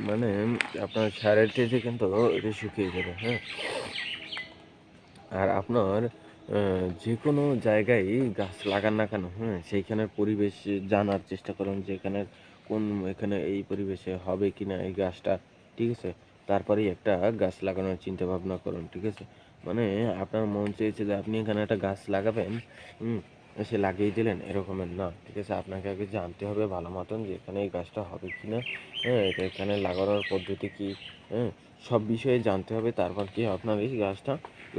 মানে আপনার সারের চেয়ে কিন্তু এটা শুকিয়ে যাবে, হ্যাঁ? আর আপনার যে কোনো জায়গায় গাছ লাগান না কেন, হ্যাঁ? সেইখানের পরিবেশ জানার চেষ্টা করুন যে এখানে এই পরিবেশে হবে কিনা এই গাছটা, ঠিক আছে? তারপরেই একটা গাছ লাগানোর চিন্তা ভাবনা করুন, ঠিক আছে? মানে আপনার মন চেয়েছে যে আপনি এখানে একটা গাছ লাগাবেন, হুম? এসে লাগিয়ে দিলেন এরকমের না, ঠিক আছে? আপনাকে আগে জানতে হবে ভালো মতন যে এখানে এই গাছটা হবে কিনা, হ্যাঁ? এটা এখানে লাগানোর পদ্ধতি কি, হ্যাঁ? সব বিষয়ে জানতে হবে তারপর কি আপনার এই গাছটা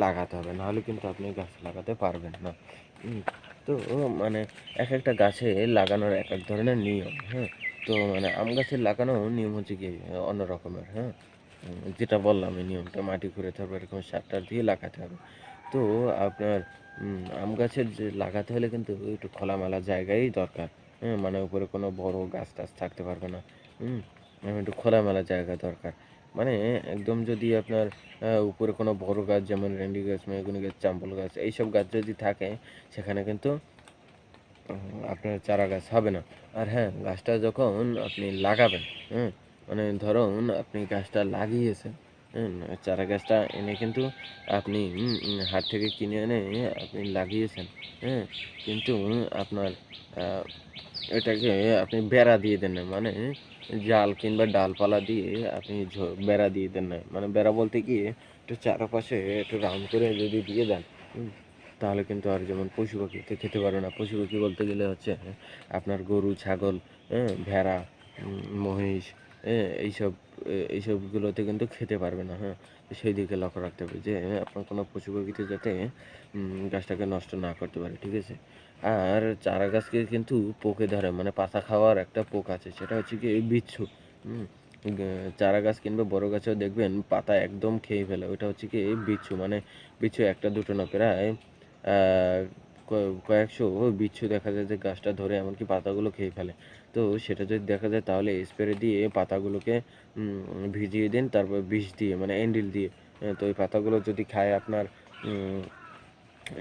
লাগাতে হবে, নাহলে কিন্তু আপনি গাছ লাগাতে পারবেন না। হুম, তো মানে এক একটা গাছে লাগানোর এক এক ধরনের নিয়ম, হ্যাঁ? তো মানে আম গাছের লাগানোর নিয়ম হচ্ছে কি অন্য রকমের, হ্যাঁ? যেটা বললাম এই নিয়মটা মাটি খুঁড়ে তারপর এরকম সার দিয়ে লাগাতে হবে। তো আপনার আম গাছের যে লাগাতে হলে কিন্তু একটু খোলামেলা জায়গায়ই দরকার, হ্যাঁ? মানে উপরে কোনো বড় গাছ-টাছ থাকতে পারবে না, হুম? একটু খোলামেলা জায়গা দরকার। মানে একদম যদি আপনার উপরে কোনো বড় গাছ যেমন রেন্ডি গাছ, মেহগনি গাছ, জামরুল গাছ এইসব গাছ যদি থাকে সেখানে কিন্তু আপনার চারা গাছ হবে না। আর হ্যাঁ, গাছটা যখন আপনি লাগাবেন, হুম? মানে ধরুন আপনি গাছটা লাগিয়েছেন, হুম? চারা গাছটা এনে কিন্তু আপনি হাট থেকে কিনে এনে আপনি লাগিয়েছেন, হ্যাঁ? কিন্তু আপনার আ এটাকে আপনি বেড়া দিয়ে দেন না। মানে জাল কিংবা ডালপালা দিয়ে আপনি বেড়া দিয়ে দেন না। মানে বেড়া বলতে কি একটু চারপাশে একটু রাউন্ড করে যদি দিয়ে দেন, হুম? তাহলে কিন্তু আর যেমন পশু-পাখি খেতে পারবে না। পশু-পাখি বলতে গেলে হচ্ছে আপনার গরু, ছাগল, হ্যাঁ? ভেড়া, মহিষ, এইসব এইসবগুলোতে কিন্তু খেতে পারবে না, হ্যাঁ? সেই দিকে লক্ষ্য রাখতে হবে যে আপনার কোনো পশু-পাখিতে যাতে গাছটাকে নষ্ট না করতে পারে, ঠিক আছে? আর চারা গাছকে কিন্তু পোকে ধরে, মানে পাতা খাওয়ার একটা পোক আছে, সেটা হচ্ছে গিয়ে বিচ্ছু, হুম? গা চারা গাছ কিংবা বড় গাছেও দেখবেন পাতা একদম খেয়ে ফেলে। ওটা হচ্ছে কি বিচ্ছু, মানে বিচ্ছু ১ টা ২ টো না, প্রায় আ ক কয়েকশো বিচ্ছু দেখা যায় যে গাছটা ধরে এমনকি পাতাগুলো খেয়ে ফেলে। তো সেটা যদি দেখা যায় তাহলে স্প্রে দিয়ে পাতাগুলোকে ভিজিয়ে দিন, তারপর বিষ দিয়ে মানে এন্ডিল দিয়ে। তো এই পাতাগুলো যদি খায় আপনার উম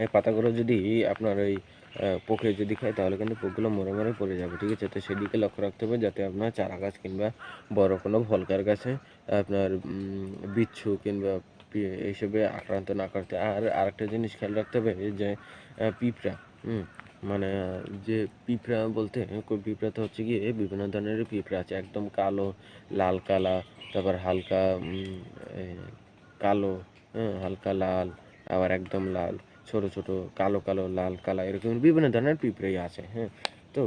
এই পাতাগুলো যদি আপনার ওই পোকে যদি খায় তাহলে কিন্তু পোকগুলো মরে পড়ে যাবে। ঠিক আছে? তো সেদিকে লক্ষ্য রাখতে হবে যাতে আপনার চারা গাছ কিংবা বড় কোনো ফলকার গাছে আপনার বিচ্ছু কিংবা এইসবে আক্রান্ত না করতে। আর আরেকটা জিনিস খেয়াল রাখতে হবে যে পিঁপড়া, হুম? মানে যে পিঁপড়া বলতে পিঁপড়া তো হচ্ছে গিয়ে বিভিন্ন ধরনের পিঁপড়া আছে। একদম কালো, লাল কালা, তারপর হালকা এ কালো, হ্যাঁ? হালকা লাল, আবার একদম লাল। ছোট, ছোট কালো, কালো, লাল, কালা এরকম বিভিন্ন ধরনের পিঁপড়েই আছে, হ্যাঁ? তো